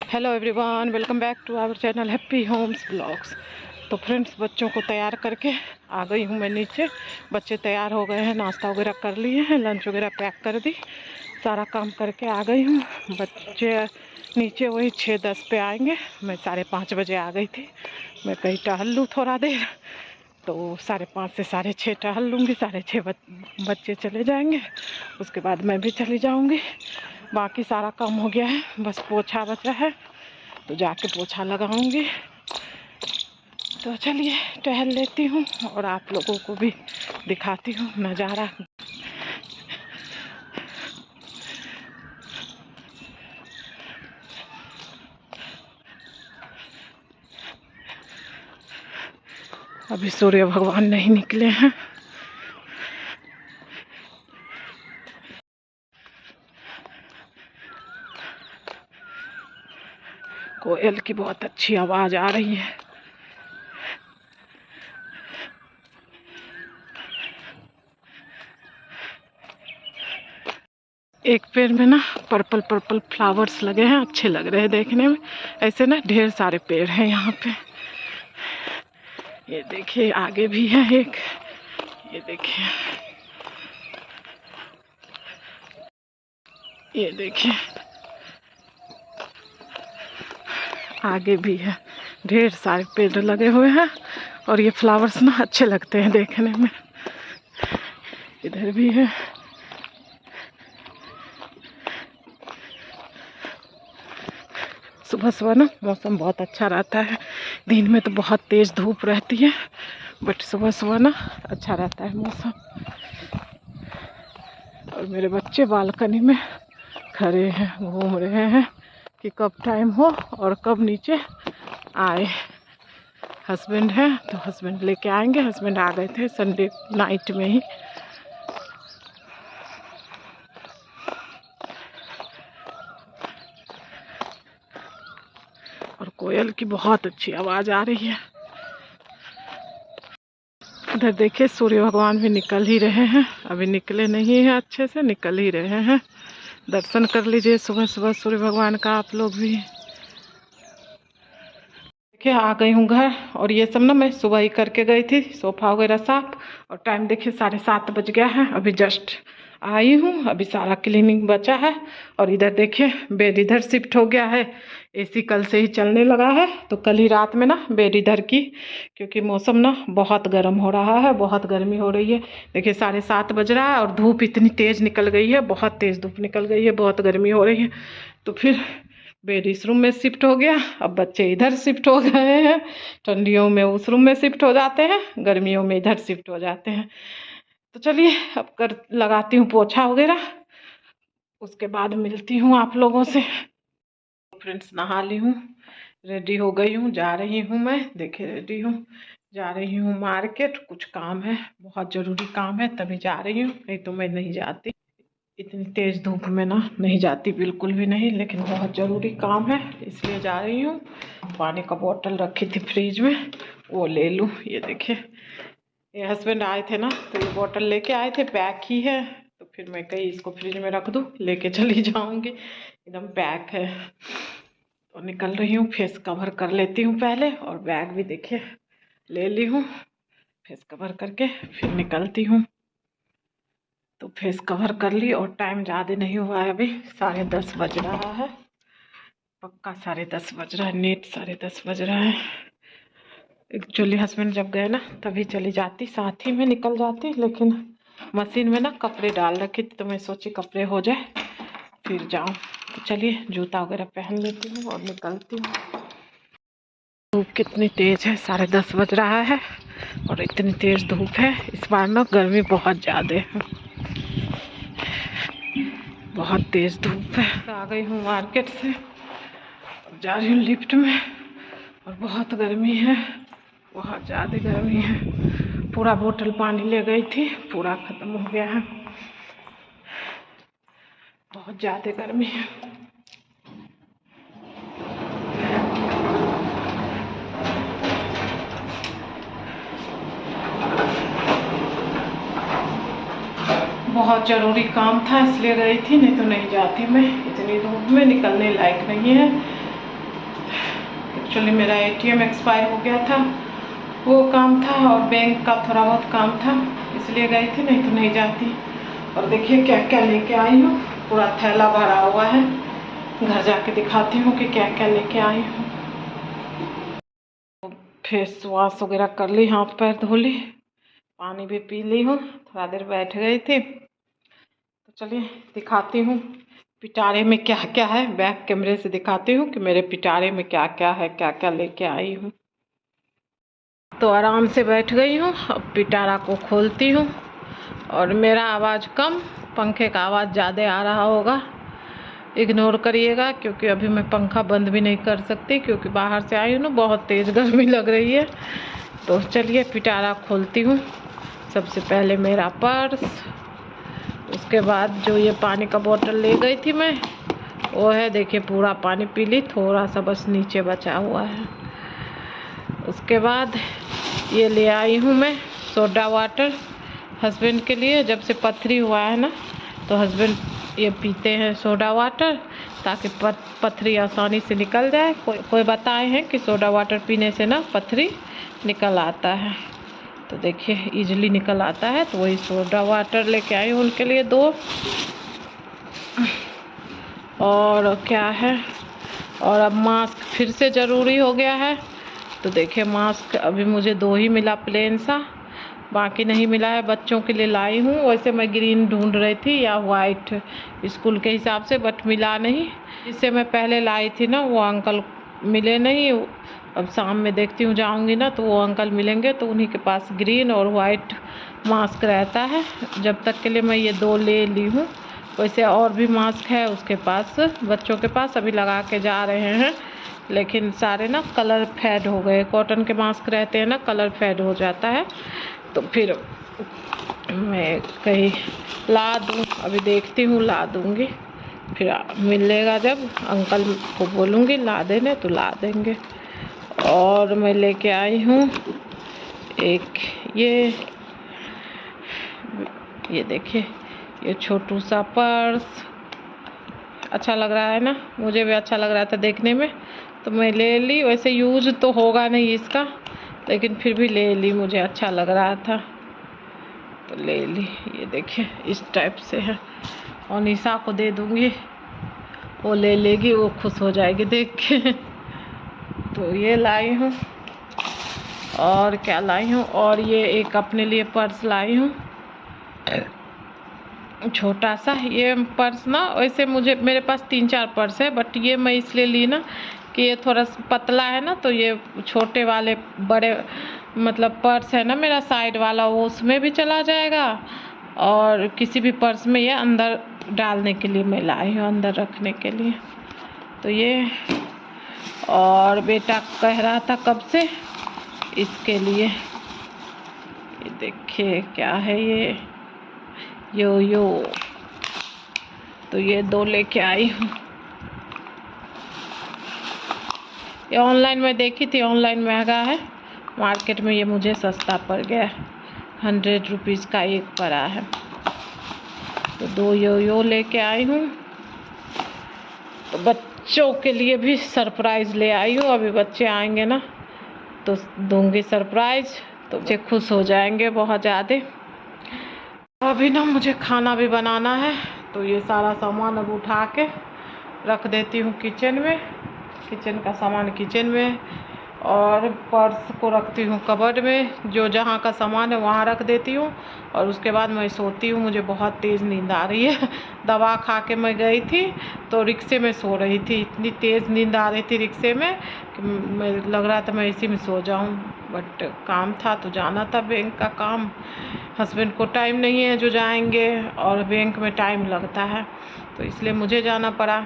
Hello everyone, welcome back to our channel happy homes blogs. तो friends, बच्चों को तैयार करके आ गई हूँ मैं नीचे। बच्चे तैयार हो गए हैं, नाश्ता वगैरह कर लिए हैं, लंच वगैरह पैक कर दी, सारा काम करके आ गई हूँ। बच्चे नीचे वही 6:10 पे आएंगे। मैं 5:30 बजे आ गई थी। मैं कहीं टहल लूँ थोड़ा देर, तो 5:30 से 6:30 टहल लूँगी। 6:30 बच्चे चले जाएंगे, उसके बाद मैं भी चली जाऊँगी। बाकी सारा काम हो गया है, बस पोछा बचा है, तो जाके पोछा लगाऊंगी। तो चलिए टहल लेती हूँ और आप लोगों को भी दिखाती हूँ नज़ारा। अभी सूर्य भगवान नहीं निकले हैं। कोयल की बहुत अच्छी आवाज़ आ रही है। एक पेड़ में ना पर्पल पर्पल फ्लावर्स लगे हैं, अच्छे लग रहे हैं देखने में। ऐसे ना ढेर सारे पेड़ हैं यहाँ पे। ये देखिए आगे भी है एक, ये देखिए, ये देखिए आगे भी है। ढेर सारे पेड़ लगे हुए हैं और ये फ्लावर्स ना अच्छे लगते हैं देखने में। इधर भी है। सुबह सुबह ना मौसम बहुत अच्छा रहता है। दिन में तो बहुत तेज़ धूप रहती है, बट सुबह सुबह ना अच्छा रहता है मौसम। और मेरे बच्चे बालकनी में खड़े हैं, घूम रहे हैं कि कब टाइम हो और कब नीचे आए। हस्बैंड है तो हस्बैंड लेके आएंगे। हस्बैंड आ गए थे संडे नाइट में ही। और कोयल की बहुत अच्छी आवाज़ आ रही है। इधर देखिए सूर्य भगवान भी निकल ही रहे हैं। अभी निकले नहीं हैं, अच्छे से निकल ही रहे हैं। दर्शन कर लीजिए सुबह सुबह सूर्य भगवान का आप लोग भी। देखिए आ गई हूँ घर, और ये सब ना मैं सुबह ही करके गई थी, सोफ़ा वगैरह साफ। और टाइम देखिए 7:30 बज गया है। अभी जस्ट आई हूँ, अभी सारा क्लीनिंग बचा है। और इधर देखिए बेड इधर शिफ्ट हो गया है। एसी कल से ही चलने लगा है, तो कल ही रात में ना बेड इधर की, क्योंकि मौसम ना बहुत गर्म हो रहा है, बहुत गर्मी हो रही है। देखिए 7:30 बज रहा है और धूप इतनी तेज़ निकल गई है, बहुत तेज़ धूप निकल गई है, बहुत गर्मी हो रही है। तो फिर बेड इस रूम में शिफ्ट हो गया। अब बच्चे इधर शिफ्ट हो गए हैं। ठंडियों में उस रूम में शिफ्ट हो जाते हैं, गर्मियों में इधर शिफ्ट हो जाते हैं। तो चलिए अब कर लगाती हूँ पोछा वगैरह, उसके बाद मिलती हूँ आप लोगों से। फ्रेंड्स नहा ली हूँ, रेडी हो गई हूँ, जा रही हूँ मैं। देखिए रेडी हूँ, जा रही हूँ मार्केट। कुछ काम है, बहुत ज़रूरी काम है, तभी जा रही हूँ, नहीं तो मैं नहीं जाती। इतनी तेज़ धूप में ना नहीं जाती, बिल्कुल भी नहीं, लेकिन बहुत ज़रूरी काम है इसलिए जा रही हूँ। पानी का बोतल रखी थी फ्रिज में, वो ले लूँ। ये देखिए ये हस्बैंड आए थे ना, तो ये बोतल लेके आए थे, पैक ही है। तो फिर मैं कहीं इसको फ्रिज में रख दूँ, लेके चली जाऊँगी, एकदम पैक है। तो निकल रही हूँ, फेस कवर कर लेती हूँ पहले, और बैग भी देखिए ले ली हूँ। फेस कवर करके फिर निकलती हूँ। तो फेस कवर कर ली, और टाइम ज़्यादा नहीं हुआ है, अभी 10:30 बज रहा है, पक्का 10:30 बज रहा है, नेट 10:30 बज रहा है। एक्चुअली हस्बैंड जब गए ना तभी चली जाती, साथ ही में निकल जाती, लेकिन मशीन में ना कपड़े डाल रखे थे, तो मैं सोची कपड़े हो जाए फिर जाऊँ। तो चलिए जूता वगैरह पहन लेती हूँ और निकलती हूँ। धूप कितनी तेज़ है, 10:30 बज रहा है और इतनी तेज़ धूप है। इस बार ना गर्मी बहुत ज़्यादा है, बहुत तेज़ धूप है। आ गई हूँ मार्केट से, जा रही हूँ लिफ्ट में, और बहुत गर्मी है, बहुत ज़्यादा गर्मी है। पूरा बोतल पानी ले गई थी, पूरा ख़त्म हो गया है, बहुत ज़्यादा गर्मी है। बहुत ज़रूरी काम था इसलिए गई थी, नहीं तो नहीं जाती मैं। इतनी धूप में निकलने लायक नहीं है। एक्चुअली मेरा एटीएम एक्सपायर हो गया था, वो काम था, और बैंक का थोड़ा बहुत काम था, इसलिए गई थी, नहीं तो नहीं जाती। और देखिए क्या क्या लेके आई हूँ, पूरा थैला भरा हुआ है। घर जाके दिखाती हूँ कि क्या क्या लेके आई हूँ। फेस वॉश वगैरह कर ली, हाथ पैर धो ली, पानी भी पी ली हूँ, थोड़ा देर बैठ गई थी। तो चलिए दिखाती हूँ पिटारे में क्या क्या है, बैक कैमरे से दिखाती हूँ कि मेरे पिटारे में क्या क्या है, क्या क्या लेके आई हूँ। तो आराम से बैठ गई हूँ, अब पिटारा को खोलती हूँ। और मेरा आवाज़ कम, पंखे का आवाज़ ज़्यादा आ रहा होगा, इग्नोर करिएगा, क्योंकि अभी मैं पंखा बंद भी नहीं कर सकती, क्योंकि बाहर से आई हूँ ना, बहुत तेज़ गर्मी लग रही है। तो चलिए पिटारा खोलती हूँ। सबसे पहले मेरा पर्स, उसके बाद जो ये पानी का बोतल ले गई थी मैं, वो है, देखिए पूरा पानी पी ली, थोड़ा सा बस नीचे बचा हुआ है। उसके बाद ये ले आई हूँ मैं सोडा वाटर, हस्बैंड के लिए। जब से पथरी हुआ है ना, तो हस्बैंड ये पीते हैं सोडा वाटर, ताकि पथरी आसानी से निकल जाए। कोई बताए हैं कि सोडा वाटर पीने से ना पथरी निकल आता है, तो देखिए इजीली निकल आता है। तो वही सोडा वाटर लेके आई हूँ उनके लिए 2। और क्या है, और अब मास्क फिर से ज़रूरी हो गया है, तो देखिए मास्क अभी मुझे 2 ही मिला, प्लेन सा, बाकी नहीं मिला है। बच्चों के लिए लाई हूँ, वैसे मैं ग्रीन ढूंढ रही थी या वाइट स्कूल के हिसाब से, बट मिला नहीं। जिससे मैं पहले लाई थी ना, वो अंकल मिले नहीं। अब शाम में देखती हूँ, जाऊँगी ना तो वो अंकल मिलेंगे, तो उन्हीं के पास ग्रीन और वाइट मास्क रहता है। जब तक के लिए मैं ये 2 ले ली हूँ। वैसे और भी मास्क है उसके पास, बच्चों के पास, अभी लगा के जा रहे हैं, लेकिन सारे ना कलर फेड हो गए। कॉटन के मास्क रहते हैं ना, कलर फेड हो जाता है, तो फिर मैं कहीं ला दूँ, अभी देखती हूँ, ला दूँगी, फिर मिलेगा जब अंकल को बोलूँगी ला देने तो ला देंगे। और मैं लेके आई हूँ एक ये देखिए, ये छोटू सा पर्स, अच्छा लग रहा है ना, मुझे भी अच्छा लग रहा था देखने में, तो मैं ले ली। वैसे यूज तो होगा नहीं इसका, लेकिन फिर भी ले ली, मुझे अच्छा लग रहा था तो ले ली। ये देखिए इस टाइप से है, और निशा को दे दूँगी, वो ले लेगी, वो खुश हो जाएगी देख के। तो ये लाई हूँ। और क्या लाई हूँ, और ये एक अपने लिए पर्स लाई हूँ, छोटा सा। ये पर्स ना, वैसे मेरे पास 3-4 पर्स है, बट ये मैं इसलिए ली ना कि ये थोड़ा पतला है ना, तो ये छोटे वाले बड़े मतलब पर्स है ना मेरा साइड वाला, वो उसमें भी चला जाएगा, और किसी भी पर्स में ये अंदर डालने के लिए मैं लाई हूँ, अंदर रखने के लिए। तो ये, और बेटा कह रहा था कब से इसके लिए, ये देखिए क्या है ये यो, तो ये 2 लेके आई हूँ। ये ऑनलाइन में देखी थी, ऑनलाइन महंगा है, मार्केट में ये मुझे सस्ता पड़ गया, 100 रुपीज़ का एक पड़ा है। तो 2 यो लेके आई हूँ। तो बच्चों के लिए भी सरप्राइज़ ले आई हूँ, अभी बच्चे आएंगे ना तो दूंगी सरप्राइज़, तो बच्चे खुश हो जाएंगे बहुत ज़्यादा। अभी ना मुझे खाना भी बनाना है, तो ये सारा सामान अब उठा के रख देती हूँ किचन में, किचन का सामान किचन में, और पर्स को रखती हूँ कबर्ड में, जो जहाँ का सामान है वहाँ रख देती हूँ। और उसके बाद मैं सोती हूँ, मुझे बहुत तेज़ नींद आ रही है। दवा खा के मैं गई थी, तो रिक्शे में सो रही थी, इतनी तेज़ नींद आ रही थी रिक्शे में कि मैं लग रहा था मैं इसी में सो जाऊँ, बट काम था तो जाना था, बैंक का काम। हस्बैंड को टाइम नहीं है जो जाएंगे, और बैंक में टाइम लगता है, तो इसलिए मुझे जाना पड़ा।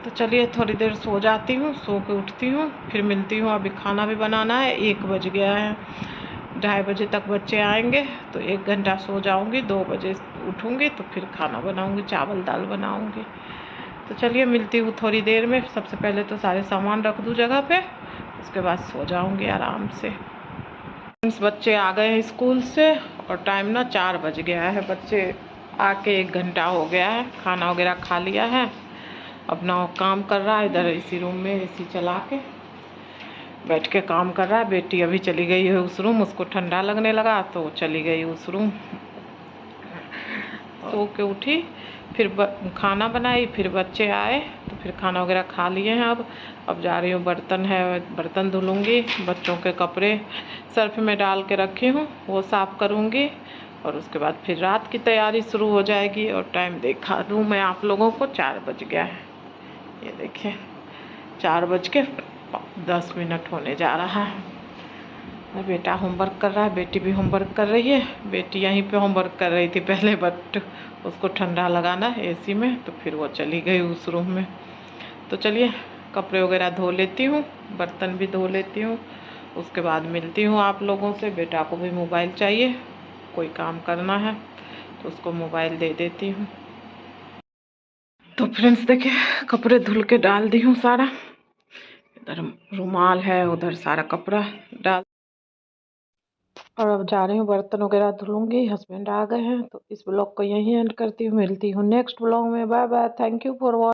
तो चलिए थोड़ी देर सो जाती हूँ, सो के उठती हूँ, फिर मिलती हूँ। अभी खाना भी बनाना है, 1 बज गया है, 2:30 बजे तक बच्चे आएंगे, तो 1 घंटा सो जाऊँगी, 2 बजे उठूँगी, तो फिर खाना बनाऊँगी, चावल दाल बनाऊँगी। तो चलिए मिलती हूँ थोड़ी देर में। सबसे पहले तो सारे सामान रख दूँ जगह पे, उसके बाद सो जाऊँगी आराम से। बच्चे आ गए हैं स्कूल से, और टाइम ना 4 बज गया है, बच्चे आके 1 घंटा हो गया है, खाना वगैरह खा लिया है, अपना काम कर रहा है इधर इसी रूम में एसी चला के। बैठ के काम कर रहा है। बेटी अभी चली गई है उस रूम, उसको ठंडा लगने लगा तो चली गई उस रूम। सो के उठी, फिर खाना बनाई, फिर बच्चे आए तो फिर खाना वगैरह खा लिए हैं। अब जा रही हूँ, बर्तन है, बर्तन धुलूँगी, बच्चों के कपड़े सर्फ में डाल के रखी हूँ वो साफ़ करूँगी, और उसके बाद फिर रात की तैयारी शुरू हो जाएगी। और टाइम देखा दूँ मैं आप लोगों को, 4 बज गया है। ये देखिए 4:10 होने जा रहा है। बेटा होमवर्क कर रहा है, बेटी भी होमवर्क कर रही है। बेटी यहीं पे होमवर्क कर रही थी पहले, बट उसको ठंडा लगाना है एसी में, तो फिर वो चली गई उस रूम में। तो चलिए कपड़े वगैरह धो लेती हूँ, बर्तन भी धो लेती हूँ, उसके बाद मिलती हूँ आप लोगों से। बेटा को भी मोबाइल चाहिए, कोई काम करना है तो उसको मोबाइल दे देती हूँ। तो फ्रेंड्स देखिए कपड़े धुल के डाल दी हूँ सारा, इधर रुमाल है, उधर सारा कपड़ा डाल, और अब जा रही हूँ बर्तन वगैरह धुलूंगी। हस्बैंड आ गए हैं, तो इस ब्लॉग को यहीं एंड करती हूँ। मिलती हूँ नेक्स्ट ब्लॉग में। Bye bye, thank you for watching.